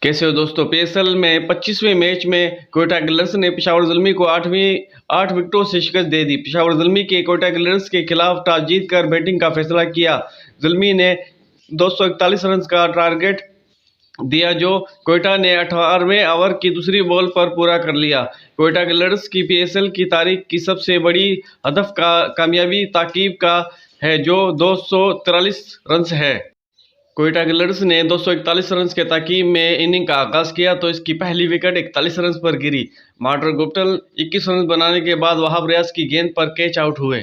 कैसे हो दोस्तों। पीएसएल में 25वें मैच में कोयटा गिल्लर्स ने पेशावर ज़ुल्मी को 8 विकेटों से शिकस्त दे दी। पेशावर ज़ुल्मी के कोयटा गिल्लर्स के खिलाफ टॉस जीतकर बैटिंग का फैसला किया। ज़ुल्मी ने 241 रन का टारगेट दिया जो कोयटा ने 18वें ओवर की दूसरी बॉल पर पूरा कर लिया। कोयटा गिल्लर्स की पीएसएल की तारीख की सबसे बड़ी हदफ का कामयाबी ताकीब का है जो 243 रन है। कोयटा गिल्लर्स ने 241 रन के ताकीब में इनिंग का आगाज किया तो इसकी पहली विकेट 41 रन पर गिरी। मार्टर गुप्टल 21 रन बनाने के बाद वहाब रियाज की गेंद पर कैच आउट हुए।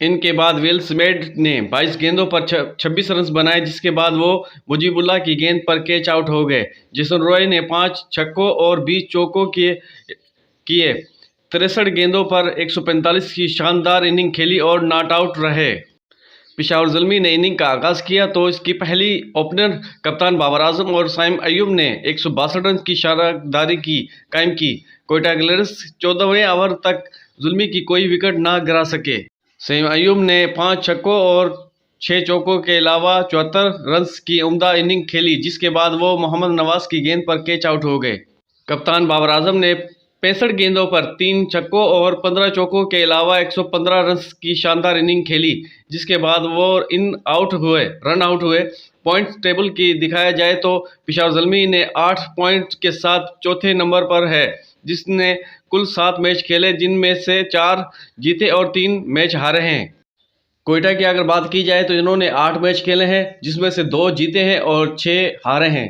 इनके बाद विल स्मिथ ने 22 गेंदों पर 26 रन बनाए जिसके बाद वो मुजीबुल्लाह की गेंद पर कैच आउट हो गए। जेसन रॉय ने 5 छक्कों और 20 चौकों किए 63 गेंदों पर 145 की शानदार इनिंग खेली और नॉट आउट रहे। पेशावर ज़ुल्मी ने इनिंग का आगाज किया तो इसकी पहली ओपनर कप्तान बाबर आजम और साइम अयूब ने 162 रन की शानदारी कायम की। कोयटा गिल्लर्स 14वें ओवर तक ज़ुल्मी की कोई विकेट ना गिरा सके। साइम अयूब ने 5 छक्कों और 6 चौकों के अलावा 74 रन की उम्दा इनिंग खेली जिसके बाद वो मोहम्मद नवाज की गेंद पर कैच आउट हो गए। कप्तान बाबर आजम ने 65 गेंदों पर 3 छक्कों और 15 चौकों के अलावा 115 रन की शानदार इनिंग खेली जिसके बाद वो रन आउट हुए। पॉइंट टेबल की दिखाया जाए तो पेशावर ज़ुल्मी ने 8 पॉइंट के साथ चौथे नंबर पर है जिसने कुल 7 मैच खेले जिनमें से 4 जीते और 3 मैच हारे हैं। कोयटा की अगर बात की जाए तो इन्होंने 8 मैच खेले हैं जिसमें से 2 जीते हैं और 6 हारे हैं।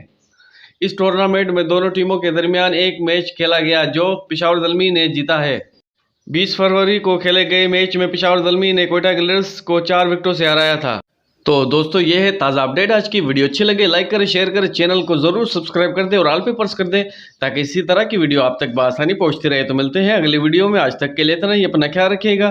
इस टूर्नामेंट में दोनों टीमों के दरमियान एक मैच खेला गया जो पेशावर ज़ुल्मी ने जीता है। 20 फरवरी को खेले गए मैच में पेशावर ज़ुल्मी ने कोयटा गिल्लर्स को 4 विकेटों से हराया था। तो दोस्तों ये है ताज़ा अपडेट। आज की वीडियो अच्छी लगे लाइक करें, शेयर करें, चैनल को ज़रूर सब्सक्राइब कर दें और ऑल पे प्रेस कर दें ताकि इसी तरह की वीडियो आप तक बआसानी पहुंचती रहे। तो मिलते हैं अगली वीडियो में। आज तक के लिए इतना ही। अपना ख्याल रखिएगा।